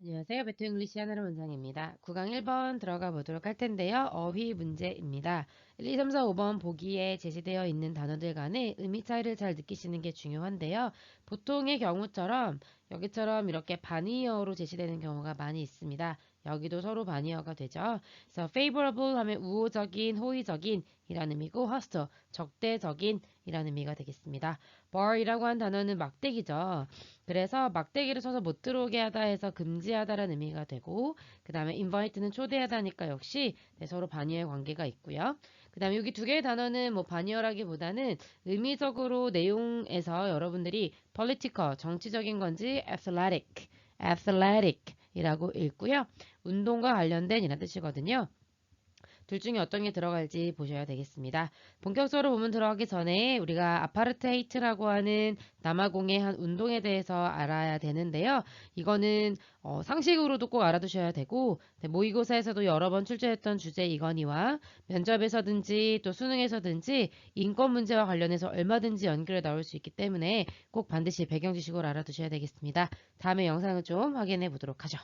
안녕하세요. 배트 잉글리시 하나로 원장입니다. 구강 1번 들어가 보도록 할 텐데요. 어휘 문제입니다. 1, 2, 3, 4, 5번 보기에 제시되어 있는 단어들 간의 의미 차이를 잘 느끼시는 게 중요한데요. 보통의 경우처럼 여기처럼 이렇게 반의어로 제시되는 경우가 많이 있습니다. 여기도 서로 반의어가 되죠. 그래서 favorable 하면 우호적인, 호의적인 이라는 의미고 hostile, 적대적인 이라는 의미가 되겠습니다. bar이라고 한 단어는 막대기죠. 그래서 막대기를 쳐서 못 들어오게 하다 해서 금지하다라는 의미가 되고, 그 다음에 invite는 초대하다니까 역시 서로 반의어의 관계가 있고요. 그 다음에 여기 두 개의 단어는 뭐 반의어라기보다는 의미적으로 내용에서 여러분들이 political, 정치적인 건지 athletic 이라고 읽고요. 운동과 관련된 이라는 뜻이거든요. 둘 중에 어떤 게 들어갈지 보셔야 되겠습니다. 본격적으로 보면 들어가기 전에 우리가 아파르테이트라고 하는 남아공의 한 운동에 대해서 알아야 되는데요. 이거는 상식으로도 꼭 알아두셔야 되고 모의고사에서도 여러 번 출제했던 주제이거니와 면접에서든지 또 수능에서든지 인권 문제와 관련해서 얼마든지 연결해 나올 수 있기 때문에 꼭 반드시 배경 지식으로 알아두셔야 되겠습니다. 다음에 영상을 좀 확인해 보도록 하죠.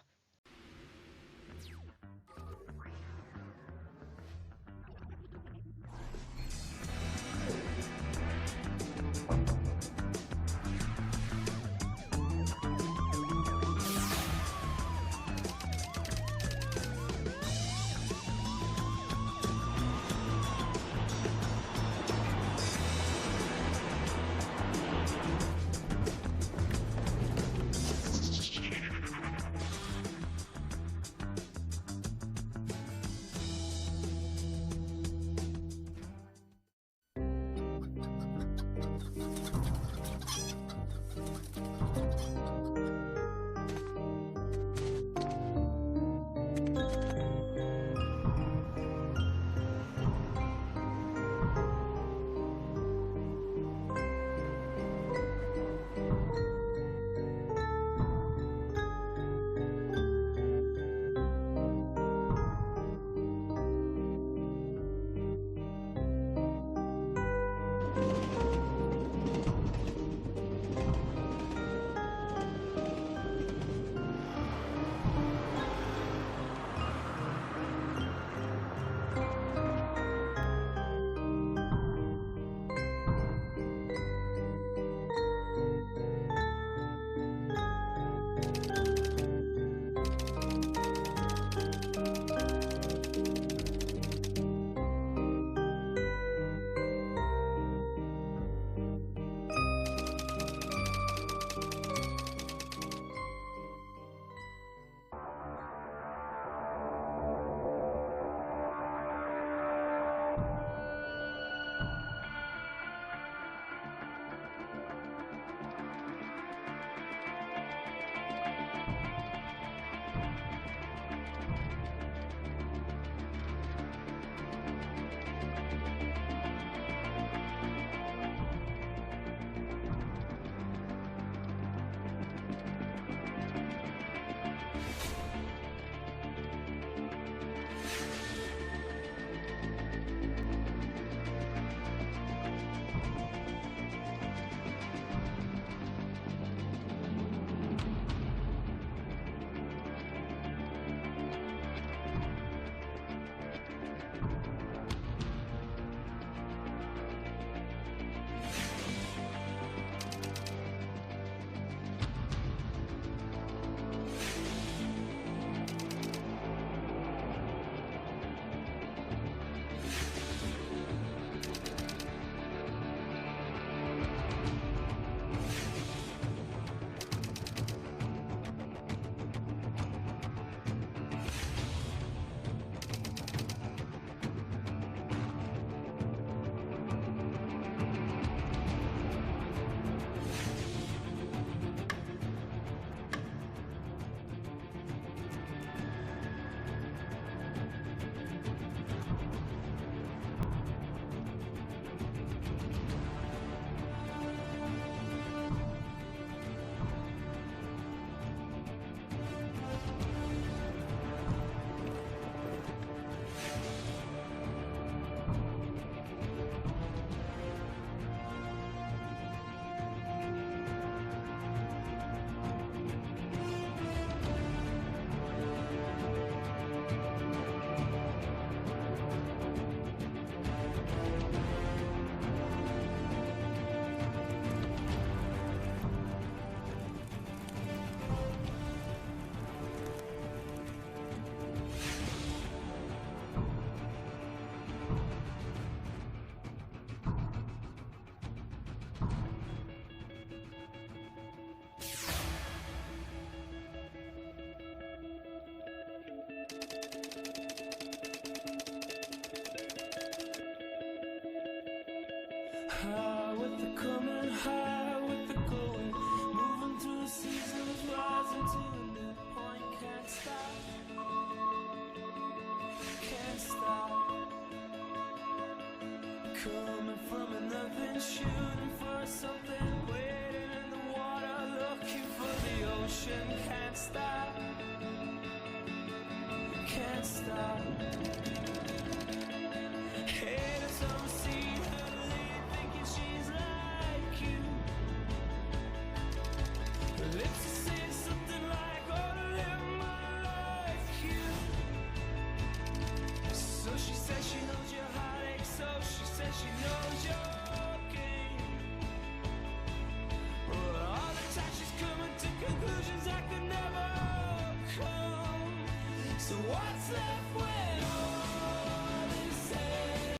High with the coming, high with the going, moving through the seasons, rising to a new point. Can't stop, can't stop. Coming from nothing, shooting for something, waiting in the water, looking for the ocean. Can't stop, can't stop. Haters don't see her lead, thinking she's like you. Her lips are saying something like, "Oh, to live my life here." So she says she knows your heartache, so she says she knows your game. But all the time she's coming to conclusions I could never come. So what's left when all is said?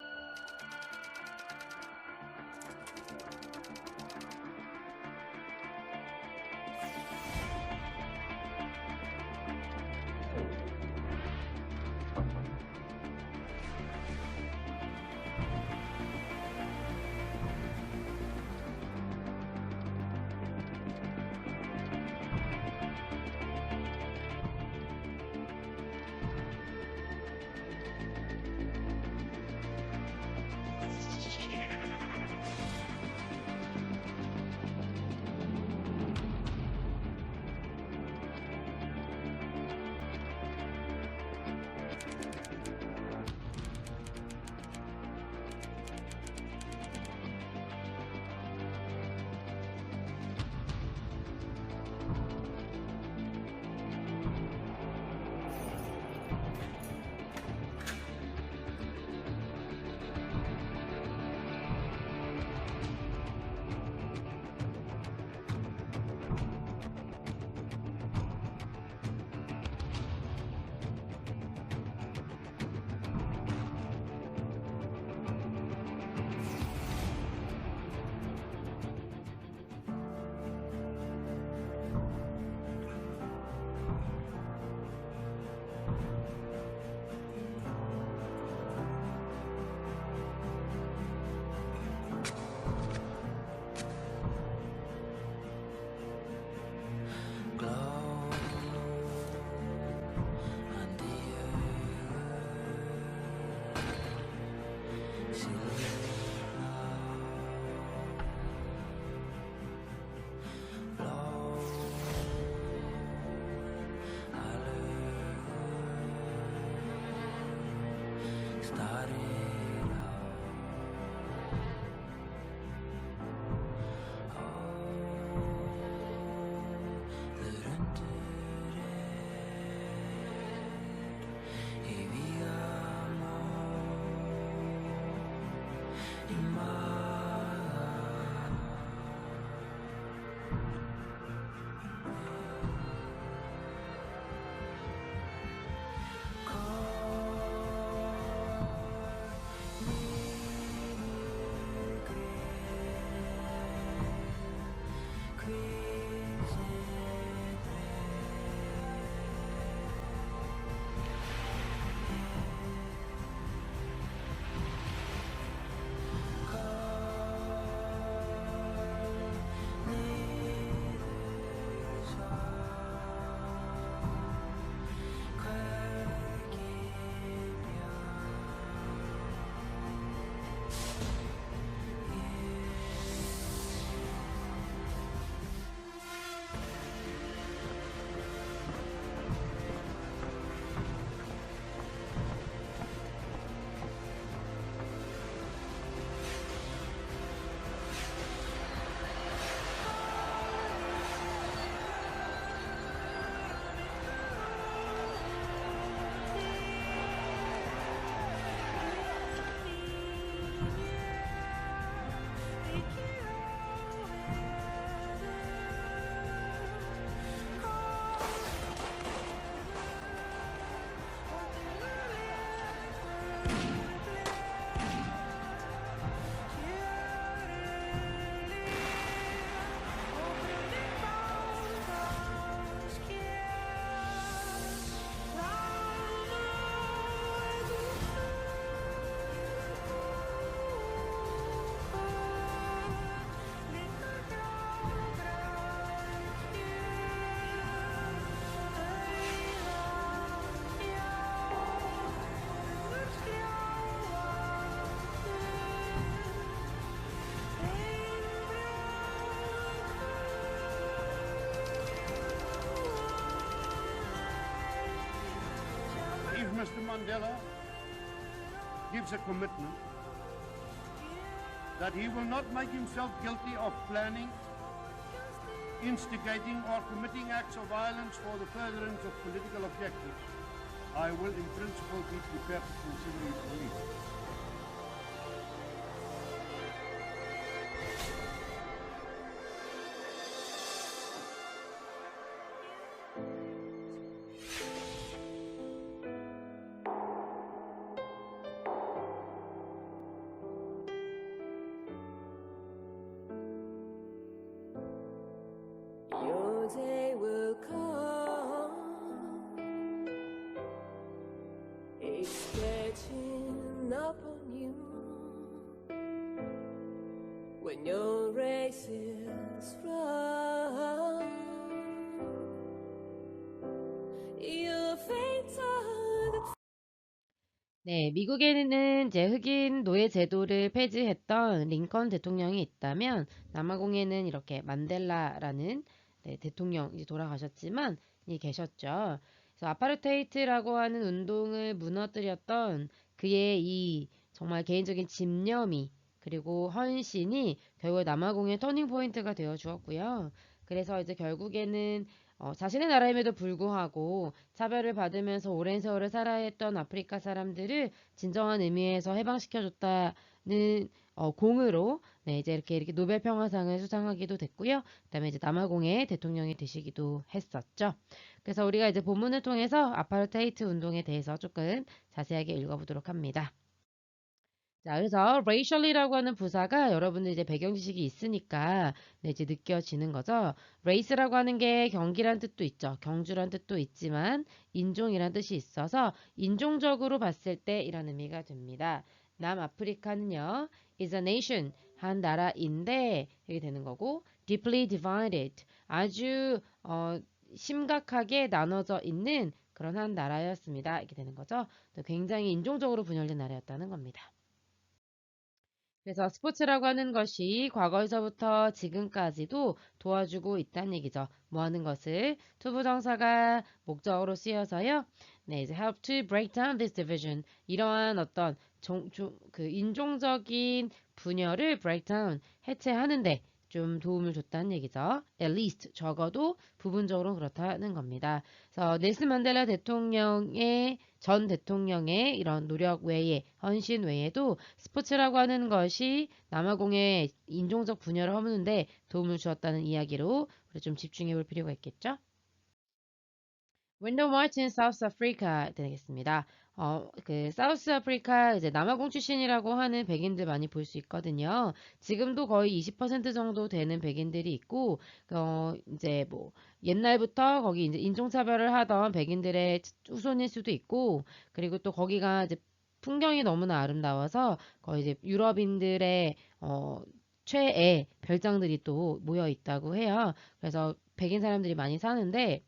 Mandela gives a commitment that he will not make himself guilty of planning, instigating or committing acts of violence for the furtherance of political objectives. I will in principle be prepared to consider his release. Your day will come. It's catching up on you when your race is run. Your fate are the 네, 미국에는 이제 흑인 노예 제도를 폐지했던 링컨 대통령이 있다면 남아공에는 이렇게 만델라라는 대통령이 돌아가셨지만 이 계셨죠. 그래서 아파르테이트라고 하는 운동을 무너뜨렸던 그의 이 정말 개인적인 집념이 그리고 헌신이 결국 남아공의 터닝 포인트가 되어 주었고요. 그래서 이제 결국에는 자신의 나라임에도 불구하고 차별을 받으면서 오랜 세월을 살아야 했던 아프리카 사람들을 진정한 의미에서 해방시켜줬다는 공으로 네, 이제 이렇게 노벨 평화상을 수상하기도 됐고요. 그다음에 이제 남아공의 대통령이 되시기도 했었죠. 그래서 우리가 이제 본문을 통해서 아파르테이트 운동에 대해서 조금 자세하게 읽어보도록 합니다. 자, 그래서 racially라고 하는 부사가 여러분들 이제 배경 지식이 있으니까 네, 이제 느껴지는 거죠. race라고 하는 게 경기란 뜻도 있죠. 경주란 뜻도 있지만 인종이란 뜻이 있어서 인종적으로 봤을 때 이런 의미가 됩니다. 남아프리카는요, is a nation, 한 나라인데 이렇게 되는 거고 deeply divided, 아주 심각하게 나눠져 있는 그런 한 나라였습니다. 이렇게 되는 거죠. 또 굉장히 인종적으로 분열된 나라였다는 겁니다. 그래서 스포츠라고 하는 것이 과거에서부터 지금까지도 도와주고 있다는 얘기죠. 뭐 하는 것을 투부정사가 목적으로 쓰여서요. 네, 이제 help to break down this division. 이러한 어떤 그 인종적인 분열을 break down, 해체하는데 좀 도움을 줬다는 얘기죠. At least 적어도 부분적으로 그렇다는 겁니다. 그래서 넬슨 만델라 전 대통령의 이런 노력 외에 헌신 외에도 스포츠라고 하는 것이 남아공의 인종적 분열을 허무는데 도움을 주었다는 이야기로 우리 좀 집중해 볼 필요가 있겠죠? 윈도 마틴 사우스 아프리카 되겠습니다. 그 사우스 아프리카 이제 남아공 출신이라고 하는 백인들 많이 볼 수 있거든요. 지금도 거의 20% 정도 되는 백인들이 있고, 이제 뭐 옛날부터 거기 이제 인종차별을 하던 백인들의 후손일 수도 있고, 그리고 또 거기가 이제 풍경이 너무나 아름다워서 거의 이제 유럽인들의 최애 별장들이 또 모여 있다고 해요. 그래서 백인 사람들이 많이 사는데.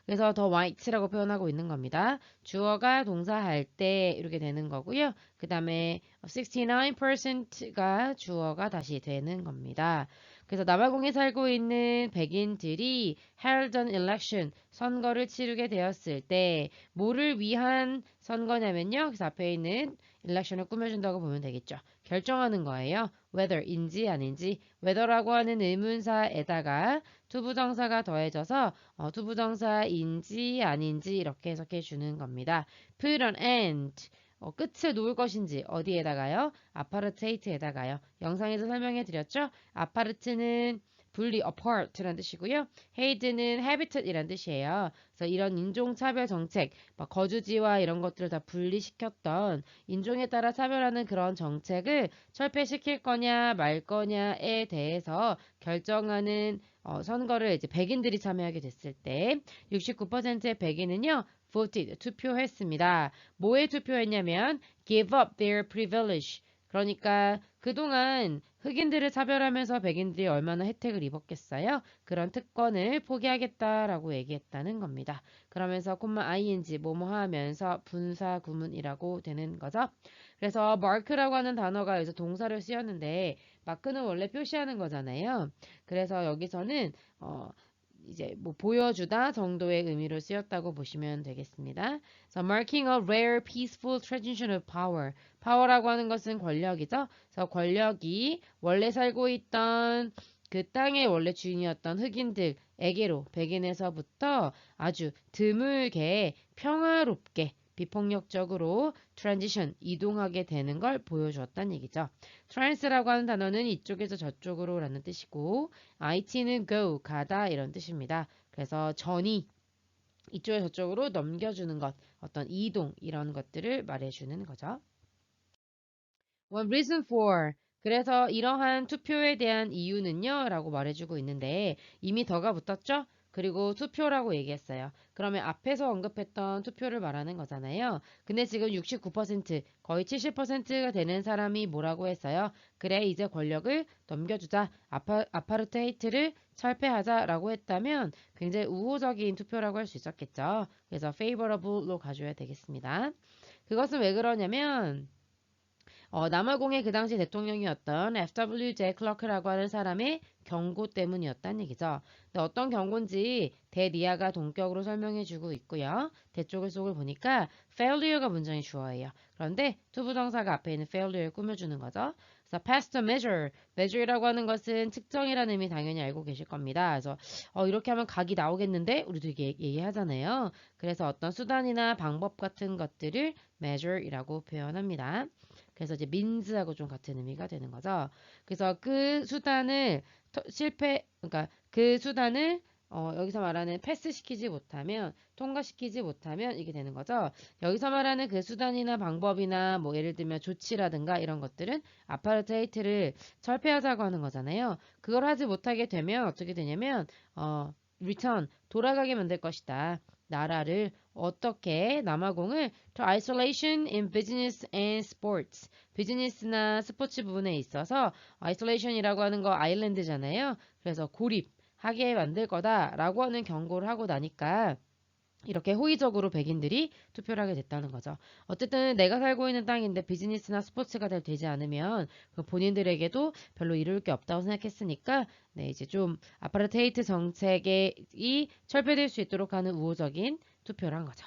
그래서 더 white라고 표현하고 있는 겁니다. 주어가 동사할 때 이렇게 되는 거고요. 그 다음에 69%가 주어가 다시 되는 겁니다. 그래서 남아공에 살고 있는 백인들이 held an election, 선거를 치르게 되었을 때 뭐를 위한 선거냐면요. 그래서 앞에 있는 election을 꾸며준다고 보면 되겠죠. 결정하는 거예요. whether인지 아닌지. whether라고 하는 의문사에다가 투부정사가 더해져서 투부정사인지 아닌지 이렇게 해석해 주는 겁니다. put an end, 끝을 놓을 것인지 어디에다가요? 아파르테이트에다가요. 영상에서 설명해 드렸죠? 아파르트는 분리, apart라는 뜻이고요. hate는 habitat이라는 뜻이에요. 그래서 이런 인종차별 정책, 막 거주지와 이런 것들을 다 분리시켰던 인종에 따라 차별하는 그런 정책을 철폐시킬 거냐 말 거냐에 대해서 결정하는 선거를 이제 백인들이 참여하게 됐을 때 69%의 백인은요, voted, 투표했습니다. 뭐에 투표했냐면 give up their privilege. 그러니까 그동안 흑인들을 차별하면서 백인들이 얼마나 혜택을 입었겠어요? 그런 특권을 포기하겠다라고 얘기했다는 겁니다. 그러면서 ing 뭐뭐 하면서 분사 구문이라고 되는 거죠. 그래서 mark라고 하는 단어가 여기서 동사를 쓰였는데 마크는 원래 표시하는 거잖아요. 그래서 여기서는 이제 뭐 보여주다 정도의 의미로 쓰였다고 보시면 되겠습니다. So marking a rare peaceful transition of power. 파워라고 하는 것은 권력이죠. 그래서 권력이 원래 살고 있던 그 땅의 원래 주인이었던 흑인들에게로 백인에서부터 아주 드물게 평화롭게 비폭력적으로 트랜지션 이동하게 되는 걸 보여주었다는 얘기죠. 트랜스라고 하는 단어는 이쪽에서 저쪽으로 라는 뜻이고 IT는 go 가다 이런 뜻입니다. 그래서 전이 이쪽에 저쪽으로 넘겨주는 것 어떤 이동 이런 것들을 말해주는 거죠. One reason for 그래서 이러한 투표에 대한 이유는요 라고 말해주고 있는데 이미 더가 붙었죠? 그리고 투표라고 얘기했어요. 그러면 앞에서 언급했던 투표를 말하는 거잖아요. 근데 지금 69% 거의 70%가 되는 사람이 뭐라고 했어요? 그래 이제 권력을 넘겨주자 아파르테이트를 철폐하자라고 했다면 굉장히 우호적인 투표라고 할 수 있었겠죠. 그래서 favorable로 가져야 되겠습니다. 그것은 왜 그러냐면 남아공의 그 당시 대통령이었던 F.W.J. 클러크라고 하는 사람의 경고 때문이었다는 얘기죠. 근데 어떤 경고인지 대리아가 동격으로 설명해주고 있고요. 대쪽을 속을 보니까 failure가 문장의 주어예요. 그런데 투부정사가 앞에 있는 failure를 꾸며주는 거죠. 그래서 past measure, measure이라고 하는 것은 측정이라는 의미 당연히 알고 계실 겁니다. 그래서 이렇게 하면 각이 나오겠는데 우리도 이게 얘기하잖아요. 그래서 어떤 수단이나 방법 같은 것들을 measure이라고 표현합니다. 그래서 이제 means하고 좀 같은 의미가 되는 거죠. 그래서 그 수단을 그러니까 그 수단을 여기서 말하는 패스시키지 못하면 통과시키지 못하면 이게 되는 거죠. 여기서 말하는 그 수단이나 방법이나 뭐 예를 들면 조치라든가 이런 것들은 아파르테이트를 철폐하자고 하는 거잖아요. 그걸 하지 못하게 되면 어떻게 되냐면 return 돌아가게 만들 것이다. 나라를 어떻게 남아공을 to isolation in business and sports 비즈니스나 스포츠 부분에 있어서 isolation이라고 하는 거 아일랜드잖아요. 그래서 고립하게 만들 거다라고 하는 경고를 하고 나니까 이렇게 호의적으로 백인들이 투표를 하게 됐다는 거죠. 어쨌든 내가 살고 있는 땅인데 비즈니스나 스포츠가 잘 되지 않으면 본인들에게도 별로 이룰 게 없다고 생각했으니까 네, 이제 좀 아파르테이트 정책이 철폐될 수 있도록 하는 우호적인 투표를 한 거죠.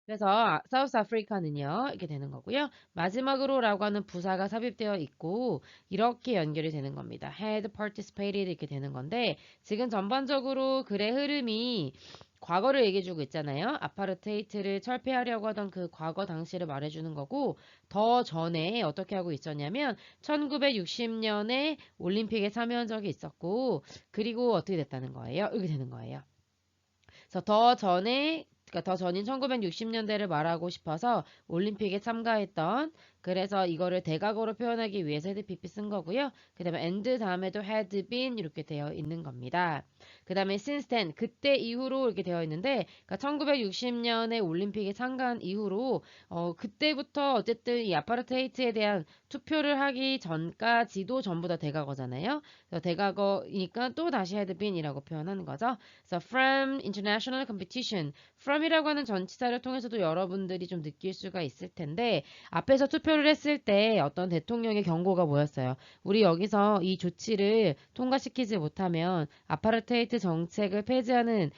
그래서 사우스 아프리카는요 이렇게 되는 거고요. 마지막으로라고 하는 부사가 삽입되어 있고 이렇게 연결이 되는 겁니다. had participated 이렇게 되는 건데 지금 전반적으로 글의 흐름이 과거를 얘기해주고 있잖아요. 아파르테이트를 철폐하려고 하던 그 과거 당시를 말해주는 거고 더 전에 어떻게 하고 있었냐면 1960년에 올림픽에 참여한 적이 있었고 그리고 어떻게 됐다는 거예요? 이렇게 되는 거예요. 그래서 더 전에 그러니까 더 전인 1960년대를 말하고 싶어서 올림픽에 참가했던 그래서 이거를 대각으로 표현하기 위해서 had pp 쓴 거고요. 그 다음에 and 다음에도 had been 이렇게 되어 있는 겁니다. 그 다음에 since then 그때 이후로 이렇게 되어 있는데 그러니까 1960년에 올림픽에 참가한 이후로 그때부터 어쨌든 이 아파르테이트에 대한 투표를 하기 전까지도 전부 다 대각어잖아요. 그래서 대각어이니까 또 다시 had been이라고 표현하는 거죠. 그래서 from international competition from이라고 하는 전치사를 통해서도 여러분들이 좀 느낄 수가 있을 텐데 앞에서 투표를 했을 때 어떤 대통령의 경고가 뭐였어요? 우리 여기서 이 조치를 통과시키지 못하면 아파르테이트 정책을 폐지하는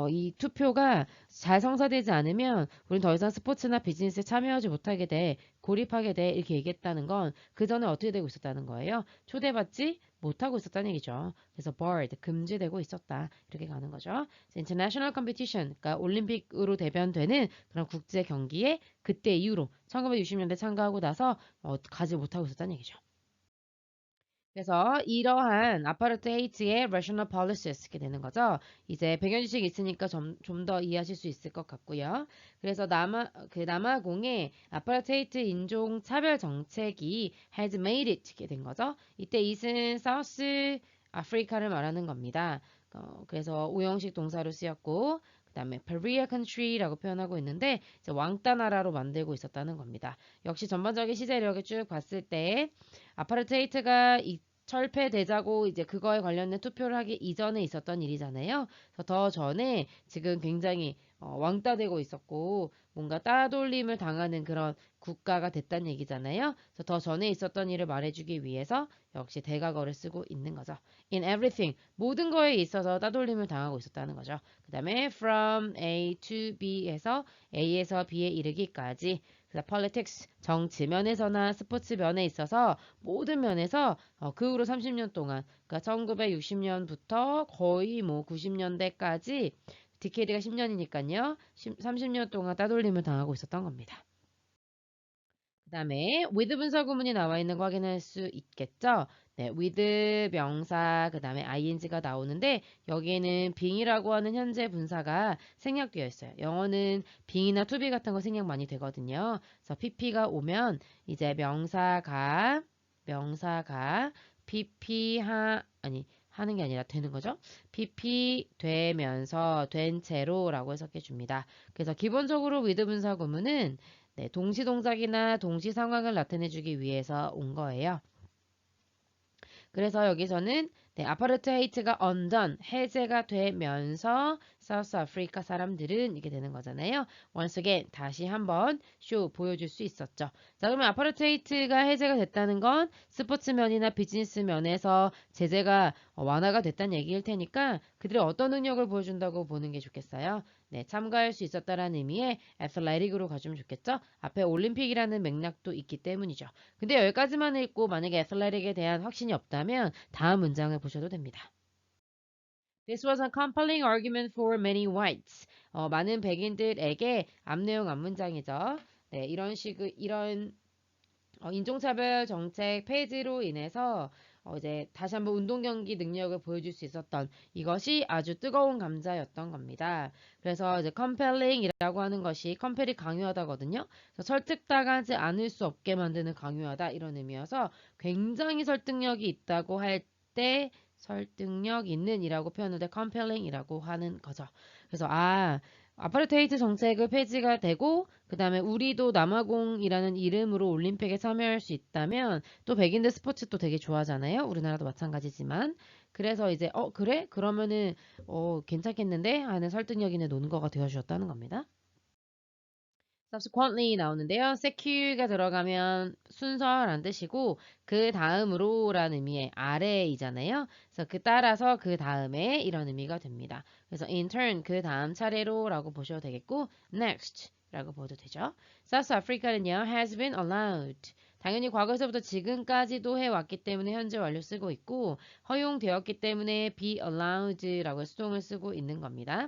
이 투표가 잘 성사되지 않으면 우린 더 이상 스포츠나 비즈니스에 참여하지 못하게 돼. 고립하게 돼. 이렇게 얘기했다는 건 그 전에 어떻게 되고 있었다는 거예요? 초대받지 못하고 있었다는 얘기죠. 그래서 barred, 금지되고 있었다. 이렇게 가는 거죠. international competition, 그러니까 올림픽으로 대변되는 그런 국제 경기에 그때 이후로 1960년대 참가하고 나서 가지 못하고 있었다는 얘기죠. 그래서 이러한 아파르테이트의 rational policies 이렇게 되는 거죠. 이제 배경 지식이 있으니까 좀 더 이해하실 수 있을 것 같고요. 그래서 남아공의 아파르테이트 인종 차별 정책이 has made it 이렇게 된 거죠. 이때 it은 사우스 아프리카를 말하는 겁니다. 그래서 오형식 동사로 쓰였고 그 다음에 Paria country라고 표현하고 있는데 이제 왕따 나라로 만들고 있었다는 겁니다. 역시 전반적인 시제력을 쭉 봤을 때 아파르테이트가 철폐되자고 이제 그거에 관련된 투표를 하기 이전에 있었던 일이잖아요. 그래서 더 전에 지금 굉장히 왕따 되고 있었고 뭔가 따돌림을 당하는 그런 국가가 됐다는 얘기잖아요. 그래서 더 전에 있었던 일을 말해주기 위해서 역시 대과거를 쓰고 있는 거죠. In everything, 모든 거에 있어서 따돌림을 당하고 있었다는 거죠. 그 다음에 from A to B에서 A에서 B에 이르기까지. 그래서 politics, 정치 면에서나 스포츠 면에 있어서 모든 면에서 그 후로 30년 동안, 그러니까 1960년부터 거의 뭐 90년대까지 디케이드가 10년이니까요. 30년 동안 따돌림을 당하고 있었던 겁니다. 그 다음에 with 분사 구문이 나와 있는 거 확인할 수 있겠죠? 네, with 명사 그 다음에 ing가 나오는데 여기에는 being이라고 하는 현재 분사가 생략되어 있어요. 영어는 being이나 to be 같은 거 생략 많이 되거든요. 그래서 pp가 오면 이제 명사가 pp 하는 게 아니라 되는 거죠. pp 되면서 된 채로라고 해석해 줍니다. 그래서 기본적으로 with 분사 구문은 네, 동시 동작이나 동시 상황을 나타내주기 위해서 온 거예요. 그래서 여기서는 네, 아파르트헤이트가 undone, 해제가 되면서 사우스 아프리카 사람들은 이게 되는 거잖아요. once again, 다시 한번 쇼 보여줄 수 있었죠. 자, 그러면 아파르트헤이트가 해제가 됐다는 건 스포츠면이나 비즈니스면에서 제재가 완화가 됐다는 얘기일 테니까 그들이 어떤 능력을 보여준다고 보는 게 좋겠어요. 네, 참가할 수 있었다라는 의미의 athletic으로 가주면 좋겠죠. 앞에 올림픽이라는 맥락도 있기 때문이죠. 근데 여기까지만 읽고 만약에 athletic에 대한 확신이 없다면 다음 문장을 보셔도 됩니다. This was a compelling argument for many whites. 많은 백인들에게 앞내용 앞문장이죠. 네, 이런 인종차별 정책 폐지로 인해서 이제 다시 한번 운동 경기 능력을 보여줄 수 있었던 이것이 아주 뜨거운 감자였던 겁니다. 그래서 이제 compelling이라고 하는 것이 compel이 강요하다거든요. 그래서 설득당하지 않을 수 없게 만드는 강요하다 이런 의미여서 굉장히 설득력이 있다고 할 때 설득력 있는 이라고 표현을 해 compelling이라고 하는 거죠. 그래서 아파르테이트 정책을 폐지가 되고 그 다음에 우리도 남아공이라는 이름으로 올림픽에 참여할 수 있다면 또 백인들 스포츠 또 되게 좋아하잖아요. 우리나라도 마찬가지지만 그래서 이제 그래? 그러면은 괜찮겠는데? 하는 설득력 있는 논거가 되어주었다는 겁니다. subsequently 나오는데요. secure가 들어가면 순서란 뜻이고 그 다음으로라는 의미의 아래이잖아요. 그래서 따라서 그 다음에 이런 의미가 됩니다. 그래서 in turn 그 다음 차례로 라고 보셔도 되겠고 next 라고 보도 되죠. South Africa는요 has been allowed 당연히 과거에서부터 지금까지도 해왔기 때문에 현재 완료 쓰고 있고 허용되었기 때문에 be allowed라고 수동을 쓰고 있는 겁니다.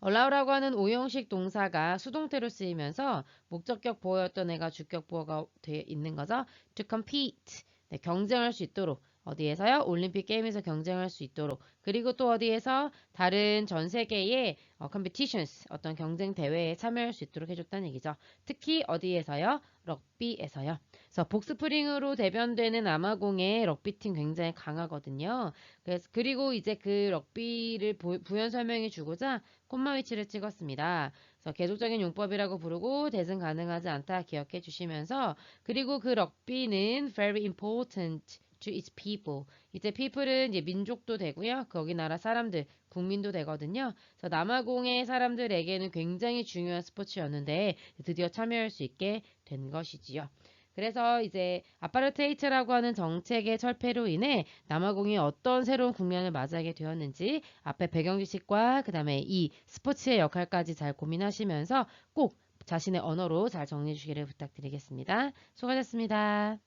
allow라고 하는 오형식 동사가 수동태로 쓰이면서 목적격 보어였던 애가 주격 보어가 되어 있는 거죠. to compete 네, 경쟁할 수 있도록 어디에서요? 올림픽 게임에서 경쟁할 수 있도록 그리고 또 어디에서 다른 전 세계의 competitions 어떤 경쟁 대회에 참여할 수 있도록 해줬다는 얘기죠. 특히 어디에서요? 럭비에서요. 그래서 복스프링으로 대변되는 남아공의 럭비팀 굉장히 강하거든요. 그리고 이제 그 럭비를 부연 설명해 주고자 콤마 위치를 찍었습니다. 그래서 계속적인 용법이라고 부르고 대승 가능하지 않다 기억해 주시면서 그리고 그 럭비는 very important to its people. 이제 people은 이제 민족도 되고요. 거기 나라 사람들, 국민도 되거든요. 그래서 남아공의 사람들에게는 굉장히 중요한 스포츠였는데 드디어 참여할 수 있게 된 것이지요. 그래서 이제 아파르테이트라고 하는 정책의 철폐로 인해 남아공이 어떤 새로운 국면을 맞이하게 되었는지 앞에 배경 지식과 그 다음에 이 스포츠의 역할까지 잘 고민하시면서 꼭 자신의 언어로 잘 정리해 주시기를 부탁드리겠습니다. 수고하셨습니다.